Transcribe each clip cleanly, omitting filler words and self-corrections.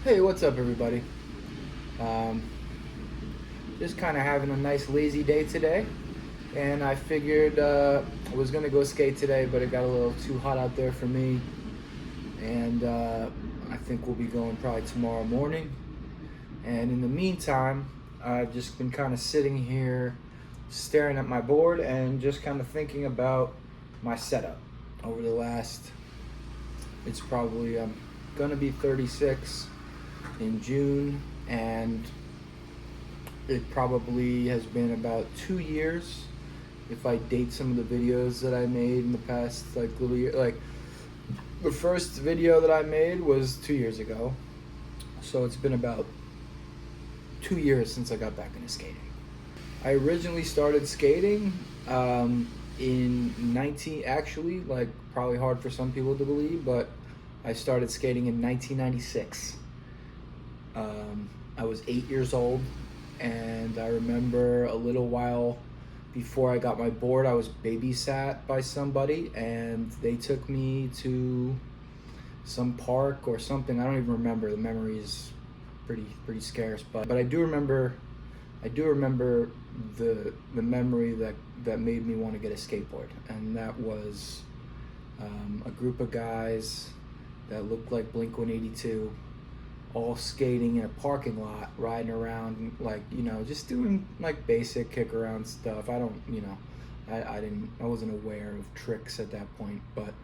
Hey, what's up, everybody? Um, just kind of having a nice lazy day today, and I figured I was gonna go skate today, but it got a little too hot out there for me, and I think we'll be going probably tomorrow morning. And in the meantime, I've just been kind of sitting here, staring at my board, and just kind of thinking about my setup over the last. It's probably I'm gonna be 36 in June, and it probably has been about 2 years if I date some of the videos that I made in the past like little year. Like the first video that I made was 2 years ago, so it's been about 2 years since I got back into skating. I originally started skating in 19, actually, like probably hard for some people to believe, but I started skating in 1996. I was 8 years old, and I remember a little while before I got my board, I was babysat by somebody, and they took me to some park or something. I don't even remember. The memory is pretty scarce, but I do remember the memory that made me want to get a skateboard, and that was a group of guys that looked like Blink 182 all skating in a parking lot, riding around, like, just doing like basic kick around stuff. I don't, I wasn't aware of tricks at that point, but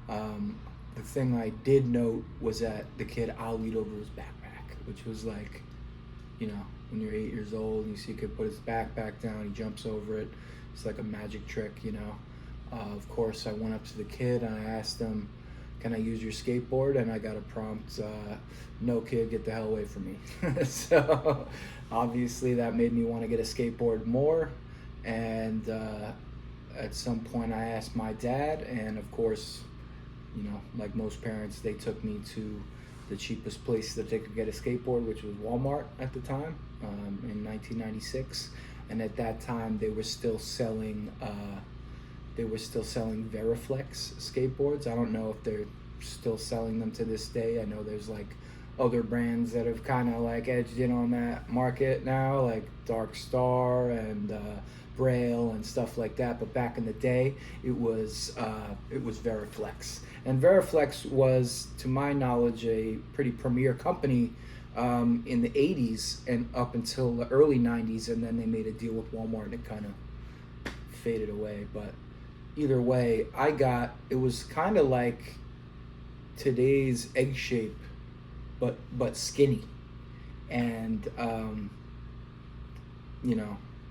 the thing I did note was that the kid ollied over his backpack, which was like, when you're 8 years old and you see a kid put his backpack down, he jumps over it. It's like a magic trick. Of course, I went up to the kid and I asked him, "Can I use your skateboard?" And I got a prompt, "No, kid, get the hell away from me." So obviously that made me want to get a skateboard more. And at some point I asked my dad, and of course, like most parents, they took me to the cheapest place that they could get a skateboard, which was Walmart at the time, in 1996. And at that time they were still selling Veriflex skateboards. I don't know if they're still selling them to this day. I know there's like other brands that have kind of like edged in on that market now, like Dark Star and Braille and stuff like that. But back in the day, it was Veriflex, and Veriflex was, to my knowledge, a pretty premier company in the 80s and up until the early 90s, and then they made a deal with Walmart and it kind of faded away. But either way, it was kind of like today's egg shape, but skinny, and I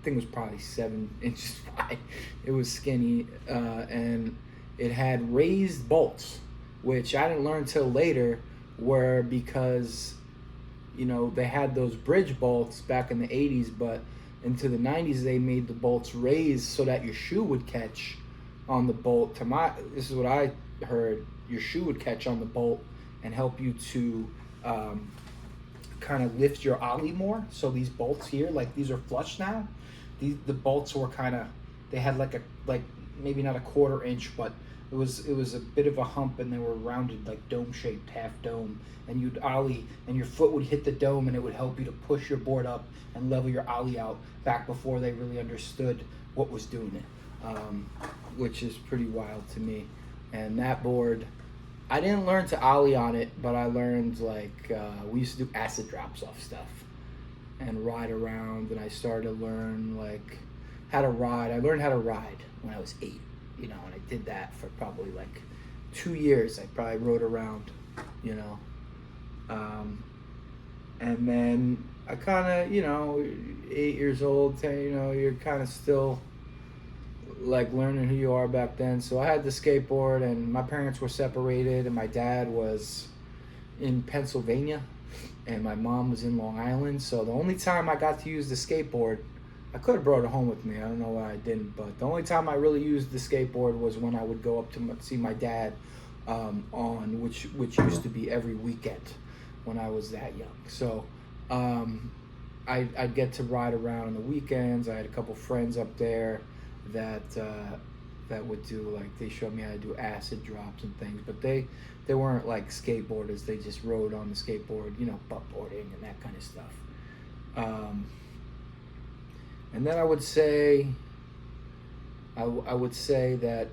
think it was probably 7 inches wide. It was skinny, and it had raised bolts, which I didn't learn till later were because they had those bridge bolts back in the 80s, but into the 90s they made the bolts raised so that your shoe would catch on the bolt. This is what I heard, your shoe would catch on the bolt and help you to kind of lift your ollie more. So these bolts here, like, these are flush now. The bolts were they had like maybe not a quarter inch, but it was a bit of a hump, and they were rounded, like dome shaped, half dome, and you'd ollie and your foot would hit the dome and it would help you to push your board up and level your ollie out, back before they really understood what was doing it, which is pretty wild to me. And that board, I didn't learn to ollie on it, but I learned, like, we used to do acid drops off stuff and ride around, and I started to learn like how to ride. I learned how to ride when I was 8, and I did that for probably like 2 years. I probably rode around, and then I kind of, 8 years old, 10, you're kind of still like learning who you are back then. So I had the skateboard, and my parents were separated, and my dad was in Pennsylvania and my mom was in Long Island. So the only time I got to use the skateboard, I could have brought it home with me. I don't know why I didn't, but the only time I really used the skateboard was when I would go up to see my dad on which used to be every weekend when I was that young. So I'd get to ride around on the weekends. I had a couple friends up there that that would do, like, they showed me how to do acid drops and things, but they weren't like skateboarders. They just rode on the skateboard, butt boarding and that kind of stuff. And then I would say that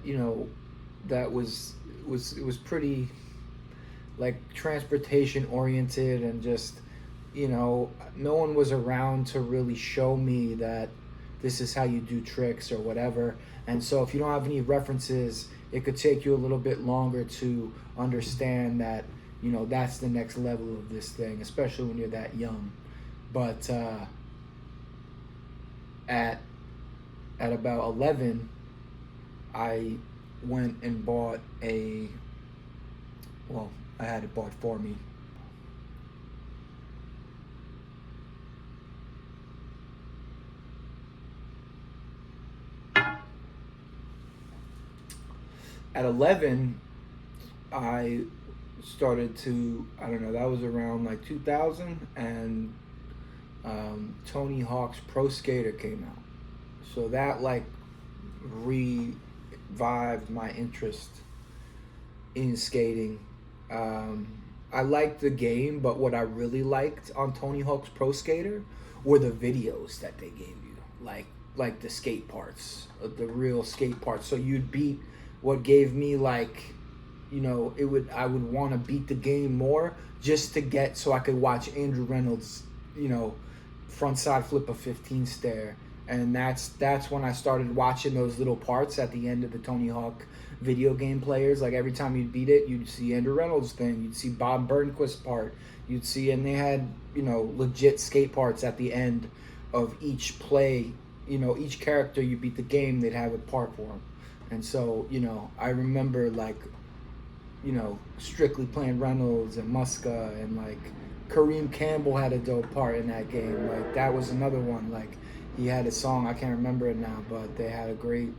that it was pretty like transportation oriented, and just no one was around to really show me that this is how you do tricks or whatever. And so if you don't have any references, it could take you a little bit longer to understand that that's the next level of this thing, especially when you're that young. But at about 11, I went and bought I had it bought for me. At 11, I started to, I don't know, that was around like 2000, and Tony Hawk's Pro Skater came out. So that like revived my interest in skating. I liked the game, but what I really liked on Tony Hawk's Pro Skater were the videos that they gave you, like the skate parts, the real skate parts. So you'd beat, what gave me like, I would want to beat the game more just to get, so I could watch Andrew Reynolds, front side flip a 15 stare. And that's when I started watching those little parts at the end of the Tony Hawk video game players. Like every time you'd beat it, you'd see Andrew Reynolds thing, you'd see Bob Burnquist part, you'd see, and they had legit skate parts at the end of each play. Each character you beat the game, they'd have a part for them. And so I remember like Strictly playing Reynolds and Muska, and like Kareem Campbell had a dope part in that game. Like that was another one. Like he had a song, I can't remember it now, but they had a great,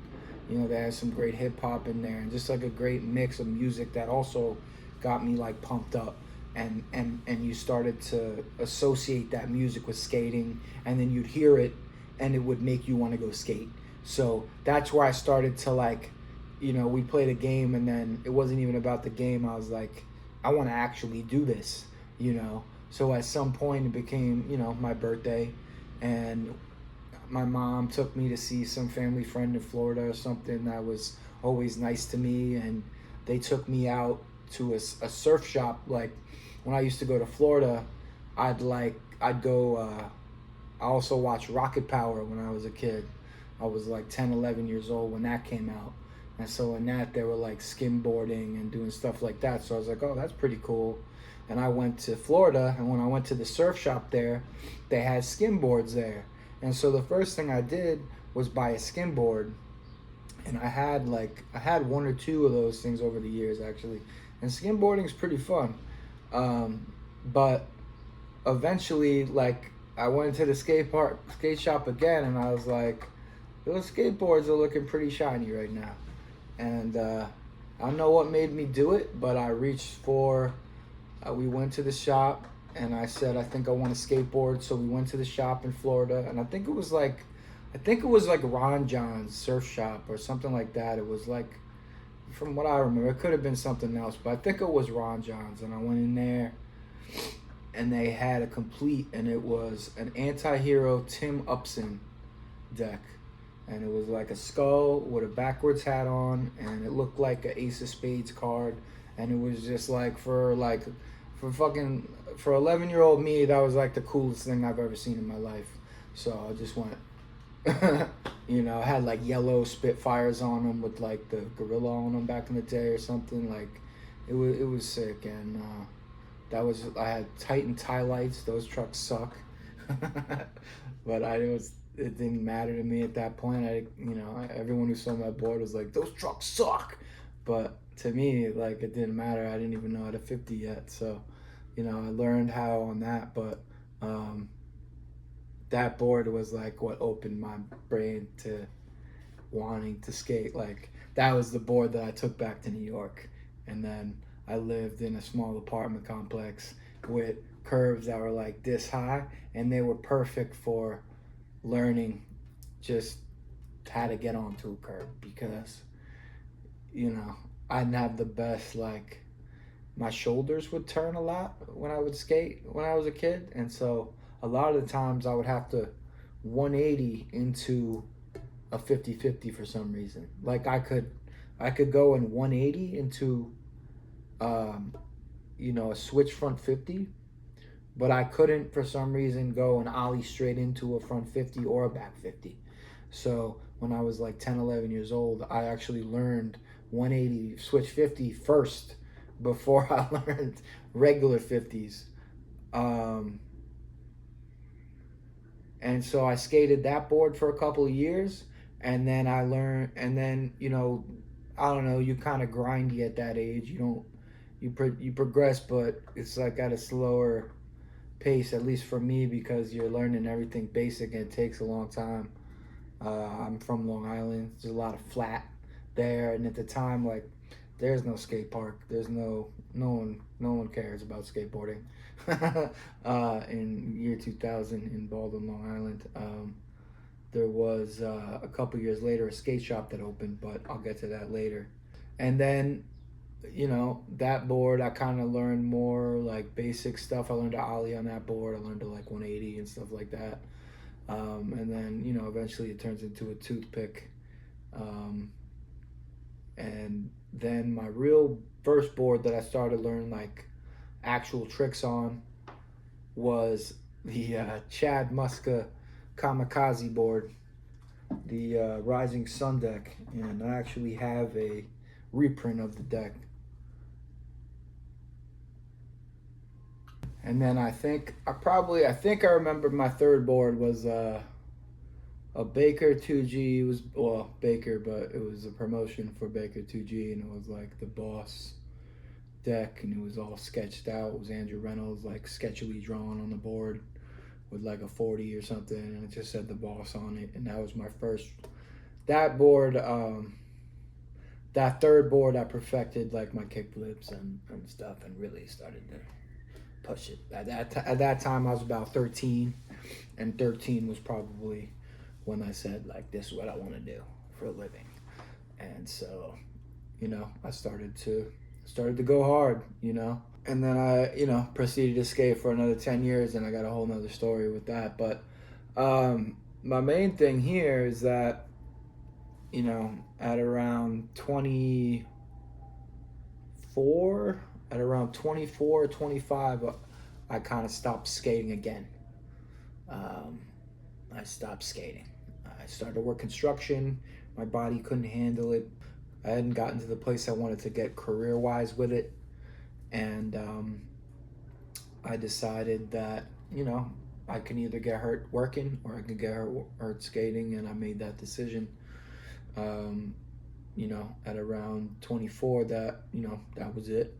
they had some great hip hop in there, and just like a great mix of music that also got me like pumped up. And you started to associate that music with skating, and then you'd hear it and it would make you want to go skate. So that's where I started to like, we played a game, and then it wasn't even about the game. I was like, I want to actually do this, So at some point it became, my birthday, and my mom took me to see some family friend in Florida or something that was always nice to me, and they took me out to a surf shop. Like when I used to go to Florida, I'd go, I also watched Rocket Power when I was a kid. I was like 10, 11 years old when that came out. And so in that, they were like skimboarding and doing stuff like that. So I was like, oh, that's pretty cool. And I went to Florida, and when I went to the surf shop there, they had skimboards there. And so the first thing I did was buy a skimboard. And I had one or two of those things over the years, actually. And skimboarding is pretty fun. But eventually, like, I went to the skate shop again, and I was like, those skateboards are looking pretty shiny right now. And I don't know what made me do it, but I reached for, we went to the shop, and I said, I think I want a skateboard. So we went to the shop in Florida, and I think it was like Ron John's surf shop or something like that. It was like, from what I remember, it could have been something else, but I think it was Ron John's. And I went in there, and they had a complete, and it was an anti-hero Tim Upson deck. And it was like a skull with a backwards hat on, and it looked like an Ace of Spades card. And it was just like, for 11-year-old me, that was like the coolest thing I've ever seen in my life. So I just went, I had like yellow Spitfires on them with like the gorilla on them back in the day or something. Like it was sick. And I had Titan tie lights. Those trucks suck. But it didn't matter to me at that point. Everyone who saw my board was like, those trucks suck. But to me, like, it didn't matter. I didn't even know how to 50 yet. So, I learned how on that. But that board was like what opened my brain to wanting to skate. Like, that was the board that I took back to New York. And then I lived in a small apartment complex with curves that were like this high, and they were perfect for learning just how to get onto a curb, because you know, I didn't have the best, like, my shoulders would turn a lot when I would skate when I was a kid. And so a lot of the times I would have to 180 into a 50-50 for some reason. Like I could go in 180 into um, a switch front 50, but I couldn't for some reason go and ollie straight into a front 50 or a back 50. So when I was like 10, 11 years old, I actually learned 180 switch 50 first before I learned regular 50s. Um, and so I skated that board for a couple of years, and then I learned, and then I don't know, you kind of grindy at that age. You don't, you progress, but it's like at a slower pace, at least for me, because you're learning everything basic and it takes a long time. I'm from Long Island. There's a lot of flat there, and at the time, like, there's no skate park. There's no one cares about skateboarding. In year 2000 in Baldwin, Long Island, there was a couple years later a skate shop that opened, but I'll get to that later. And then that board, I kind of learned more like basic stuff. I learned to ollie on that board. I learned to like 180 and stuff like that. And then eventually it turns into a toothpick. And then my real first board that I started learning like actual tricks on was the Chad Muska Kamikaze board, the Rising Sun deck, and I actually have a reprint of the deck. And then I think I remember my third board was a Baker 2G. It was, well, Baker, but it was a promotion for Baker 2G, and it was like the Boss deck, and it was all sketched out. It was Andrew Reynolds like sketchily drawn on the board with like a 40 or something, and it just said the Boss on it. And that was my first. That board, that third board, I perfected like my kickflips and stuff, and really started to push it. At that time, I was about 13, and 13 was probably when I said, like, this is what I want to do for a living. And so, I started to go hard, and then I proceeded to skate for another 10 years, and I got a whole nother story with that. But my main thing here is that, at around 24, at around 24, 25, I kind of stopped skating again. I stopped skating. I started to work construction. My body couldn't handle it. I hadn't gotten to the place I wanted to get career-wise with it. And I decided that, I can either get hurt working or I can get hurt skating, and I made that decision. At around 24, that that was it,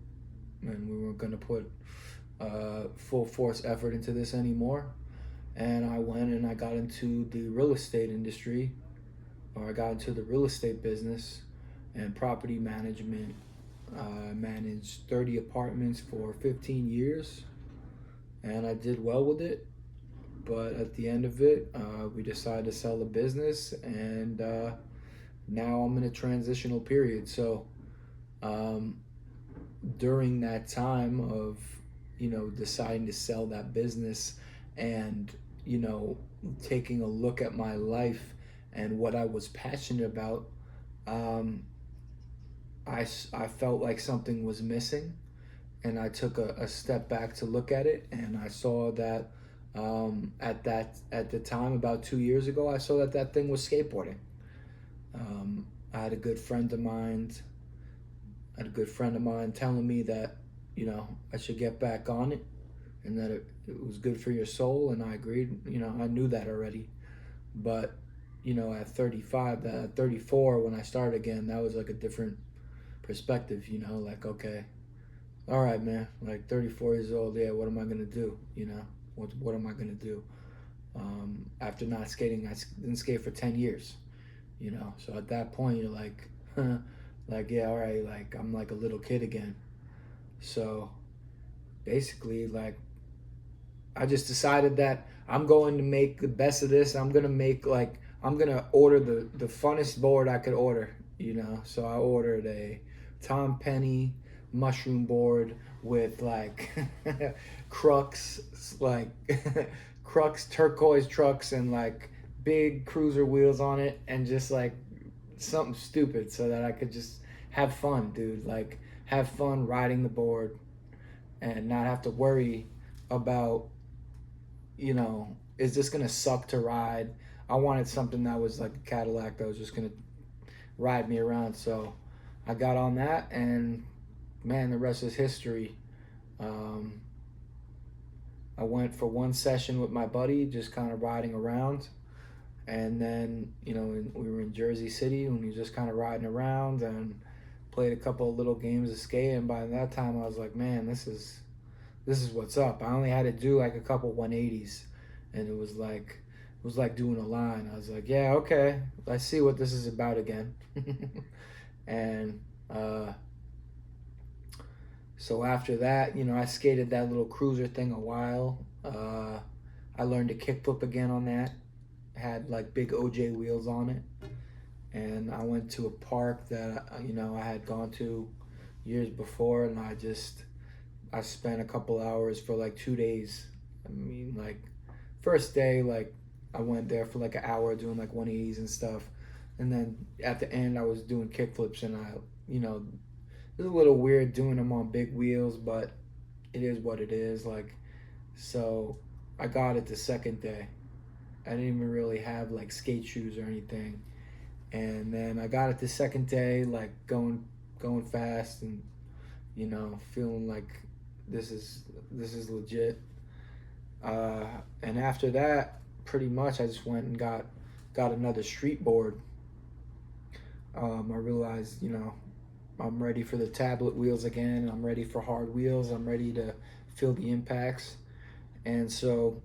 and we weren't going to put full force effort into this anymore. And I went and I got into the real estate industry, or I got into the real estate business and property management. I managed 30 apartments for 15 years, and I did well with it. But at the end of it, we decided to sell the business, and now I'm in a transitional period. So during that time of deciding to sell that business and taking a look at my life and what I was passionate about, I felt like something was missing, and I took a step back to look at it, and I saw that at the time, about 2 years ago, I saw that thing was skateboarding. I had a good friend of mine telling me that I should get back on it, and that it was good for your soul, and I agreed. I knew that already, but at 35, at 34, when I started again, that was like a different perspective. Like, okay, all right, man, like 34 years old, yeah, what am I gonna do? What am I gonna do? After not skating, I didn't skate for 10 years. So at that point, you're like, like, yeah, all right, like I'm like a little kid again. So basically, like, I just decided that I'm going to make the best of this. I'm gonna order the funnest board I could order, So I ordered a Tom Penny mushroom board with like crux, like crux turquoise trucks and like big cruiser wheels on it, and just like something stupid so that I could just have fun, dude. Like have fun riding the board and not have to worry about, is this gonna suck to ride? I wanted something that was like a Cadillac that was just gonna ride me around. So I got on that, and man, the rest is history. Um, I went for one session with my buddy, just kind of riding around. And then, we were in Jersey City and we were just kind of riding around and played a couple of little games of skate. And by that time, I was like, man, this is what's up. I only had to do like a couple 180s, and it was like doing a line. I was like, yeah, okay, I see what this is about again. And so after that, I skated that little cruiser thing a while. I learned to kickflip again on that. Had like big OJ wheels on it, and I went to a park that I had gone to years before, and I spent a couple hours for like 2 days. I mean, like first day, like I went there for like an hour doing like 180s and stuff, and then at the end I was doing kickflips, and it was a little weird doing them on big wheels, but it is what it is. Like, so I got it the second day. I didn't even really have like skate shoes or anything, and then I got it the second day, like going fast, and feeling like this is legit. And after that, pretty much I just went and got another street board. I realized, I'm ready for the tablet wheels again. I'm ready for hard wheels. I'm ready to feel the impacts. And so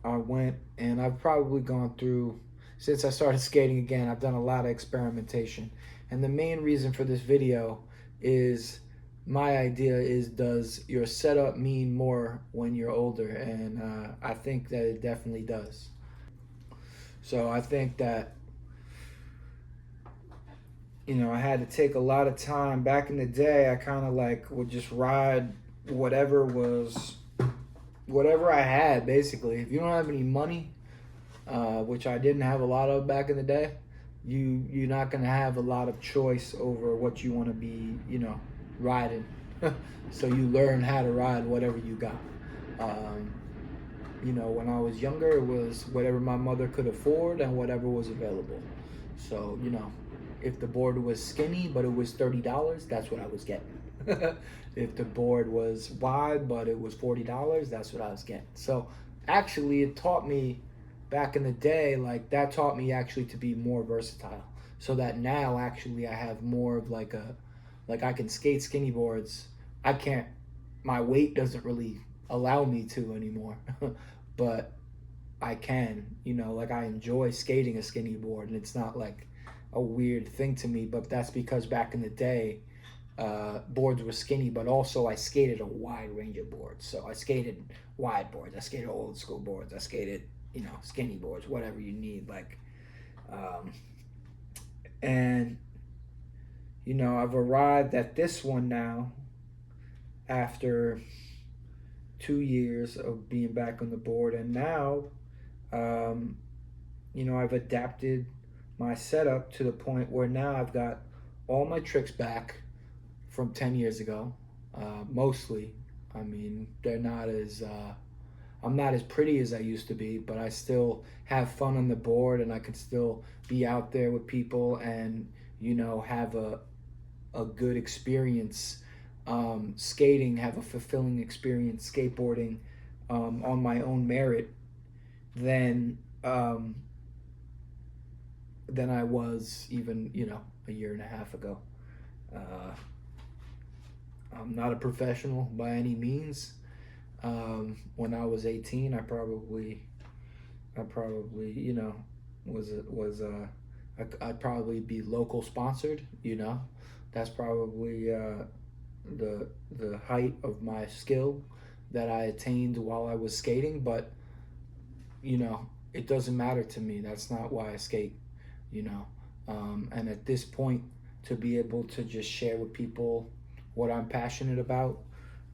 I went, and I've probably gone through, since I started skating again, I've done a lot of experimentation. And the main reason for this video is, my idea is, does your setup mean more when you're older? And I think that it definitely does. So I think that, I had to take a lot of time. Back in the day, I kind of like would just ride whatever I had, basically. If you don't have any money, which I didn't have a lot of back in the day, you're not gonna have a lot of choice over what you want to be, riding. So you learn how to ride whatever you got. When I was younger, it was whatever my mother could afford and whatever was available. So if the board was skinny but it was $30, that's what I was getting. If the board was wide but it was $40, that's what I was getting. So actually, it taught me back in the day, like that taught me actually to be more versatile. So that now actually I have more of like I can skate skinny boards. I can't, my weight doesn't really allow me to anymore. But I can, like I enjoy skating a skinny board, and it's not like a weird thing to me. But that's because back in the day, boards were skinny, but also I skated a wide range of boards. So I skated wide boards, I skated old school boards, I skated, skinny boards, whatever you need. Like, and I've arrived at this one now after 2 years of being back on the board, and now, I've adapted my setup to the point where now I've got all my tricks back from 10 years ago, mostly. I mean, they're not as, I'm not as pretty as I used to be, but I still have fun on the board, and I can still be out there with people and, have a good experience skating, have a fulfilling experience skateboarding on my own merit than I was even, a year and a half ago. I'm not a professional by any means. When I was 18, I probably, I'd probably be local sponsored. That's probably the height of my skill that I attained while I was skating. But it doesn't matter to me. That's not why I skate. And at this point, to be able to just share with people what I'm passionate about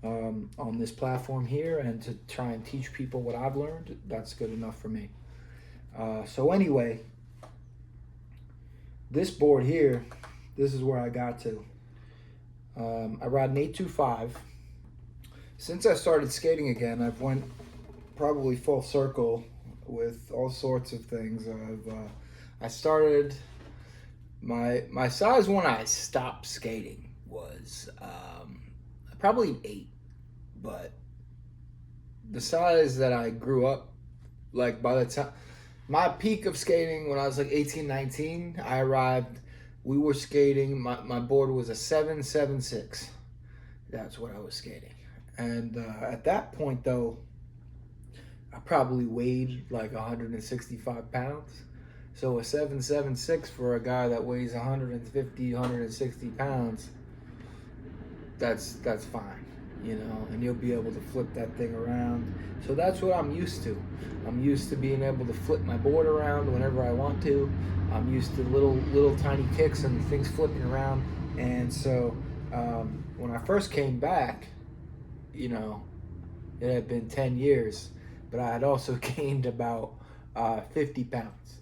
on this platform here, and to try and teach people what I've learned. That's good enough for me. So anyway, this board here, this is where I got to. I ride an 825. Since I started skating again, I've went probably full circle with all sorts of things. I started my size when I stopped skating was probably an 8, but the size that I grew up, like by the time my peak of skating when I was like 18, 19, I arrived. We were skating. My board was a 7.76. That's what I was skating. And at that point, though, I probably weighed like 165 pounds. So a 7.76 for a guy that weighs 150, 160 pounds, that's fine, you know, and you'll be able to flip that thing around. So that's what I'm used to. I'm used to being able to flip my board around whenever I want to. I'm used to little tiny kicks and things flipping around. And so when I first came back, you know, it had been 10 years, but I had also gained about 50 pounds.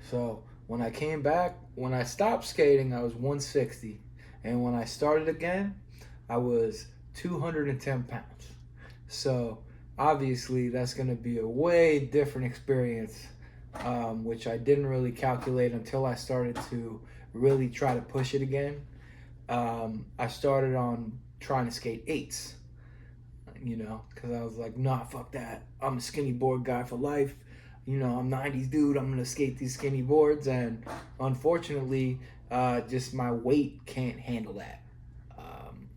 So when I came back, when I stopped skating, I was 160. And when I started again, I was 210 pounds. So obviously that's going to be a way different experience, which I didn't really calculate until I started to really try to push it again. I started on trying to skate 8s, you know, because I was like, nah, fuck that. I'm a skinny board guy for life. You know, I'm 90s dude. I'm going to skate these skinny boards. And unfortunately, just my weight can't handle that.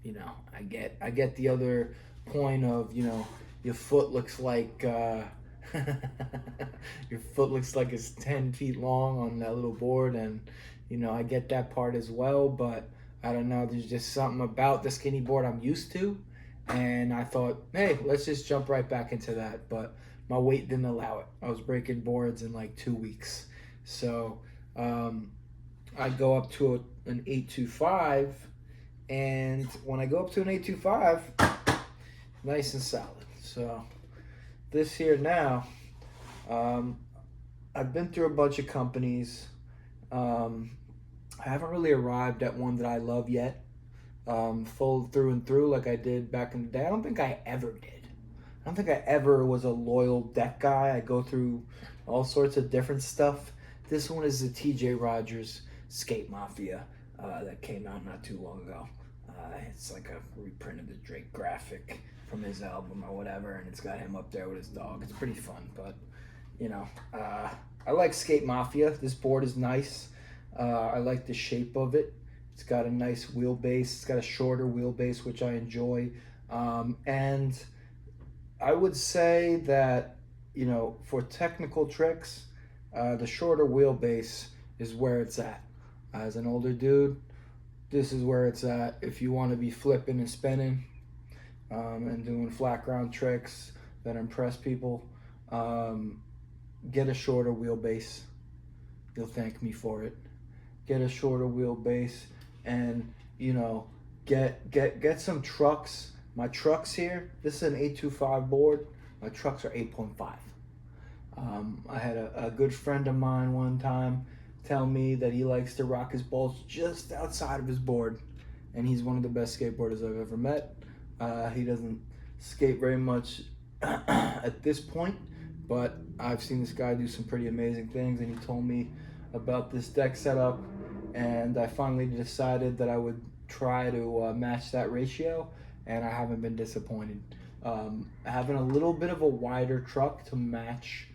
You know, I get the other point of, you know, your foot looks like your foot looks like it's 10 feet long on that little board, and you know, I get that part as well. But I don't know, there's just something about the skinny board I'm used to, and I thought, hey, let's just jump right back into that. But my weight didn't allow it. I was breaking boards in like 2 weeks. So I go up to an 825. And when I go up to an 825, nice and solid. So this here now, I've been through a bunch of companies. I haven't really arrived at one that I love yet, full through and through like I did back in the day. I don't think I ever did. I don't think I ever was a loyal deck guy. I go through all sorts of different stuff. This one is the TJ Rogers Skate Mafia that came out not too long ago. It's like a reprint of the Drake graphic from his album or whatever, and it's got him up there with his dog. It's pretty fun, but you know, I like Skate Mafia. This board is nice. I like the shape of it. It's got a nice wheelbase. It's got a shorter wheelbase, which I enjoy. And I would say that, you know, for technical tricks, the shorter wheelbase is where it's at. As an older dude, this is where it's at. If you want to be flipping and spinning and doing flat ground tricks that impress people, get a shorter wheelbase. You'll thank me for it. Get a shorter wheelbase, and you know, get some trucks. My trucks here, this is an 825 board. My trucks are 8.5. I had a good friend of mine one time tell me that he likes to rock his balls just outside of his board, and he's one of the best skateboarders I've ever met. He doesn't skate very much at this point, but I've seen this guy do some pretty amazing things, and he told me about this deck setup, and I finally decided that I would try to match that ratio, and I haven't been disappointed. Having a little bit of a wider truck to match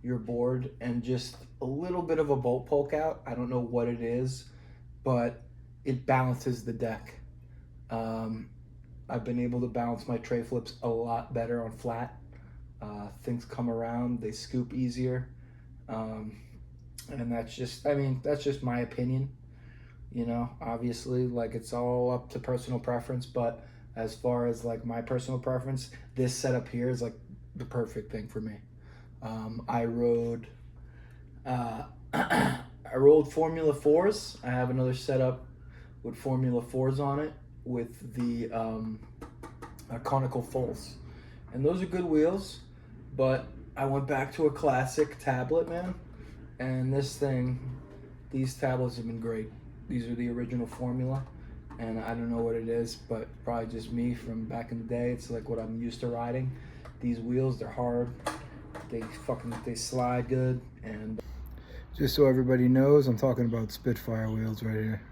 your board and just a little bit of a bolt poke out, I don't know what it is, but it balances the deck. I've been able to balance my tray flips a lot better on flat. Things come around, they scoop easier. And that's just, I mean, that's just my opinion. You know, obviously, like, it's all up to personal preference, but as far as like my personal preference, this setup here is like the perfect thing for me. I rode I rode Formula 4s. I have another setup with Formula 4s on it with the conical fulls. And those are good wheels, but I went back to a classic tablet, man. And these tablets have been great. These are the original Formula, and I don't know what it is, but probably just me from back in the day. It's like what I'm used to riding. These wheels, they're hard. They slide good. And just so everybody knows, I'm talking about Spitfire wheels right here.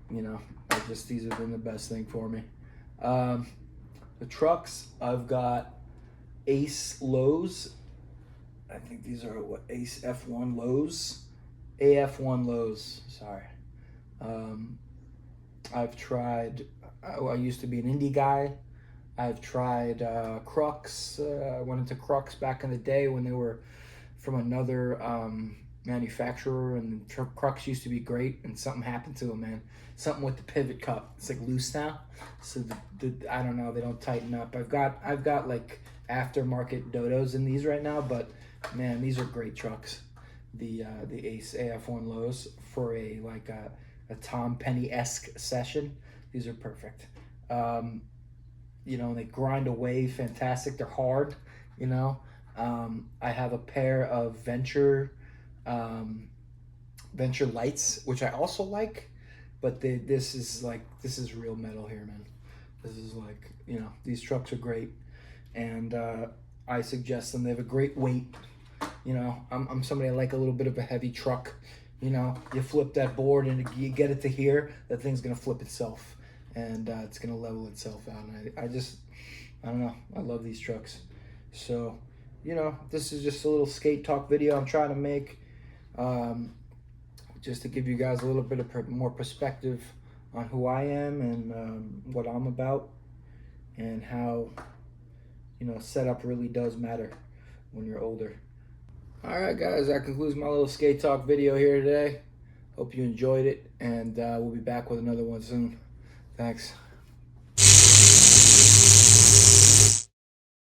You know, these have been the best thing for me. The trucks, I've got Ace lows. I think these are what, Ace F1 lows? AF1 lows, sorry. I've tried, I used to be an indie guy. I've tried Crux. I went into Crux back in the day when they were from another manufacturer, and Crux used to be great, and something happened to them, man. Something with the pivot cup. It's like loose now, so I don't know. They don't tighten up. I've got like aftermarket Dodos in these right now, but man, these are great trucks. The Ace AF1 lows for a Tom Penny-esque session. These are perfect. You know, they grind away fantastic. They're hard. You know, I have a pair of Venture lights, which I also like, but this is real metal here, man. This is like, you know, these trucks are great, and I suggest them. They have a great weight. You know, I'm somebody, I like a little bit of a heavy truck. You know, you flip that board and you get it to here, that thing's gonna flip itself, and it's gonna level itself out. And I don't know, I love these trucks. So, you know, this is just a little skate talk video I'm trying to make, just to give you guys a little bit of more perspective on who I am and what I'm about, and how, you know, setup really does matter when you're older. All right, guys, that concludes my little skate talk video here today. Hope you enjoyed it, and we'll be back with another one soon. Thanks.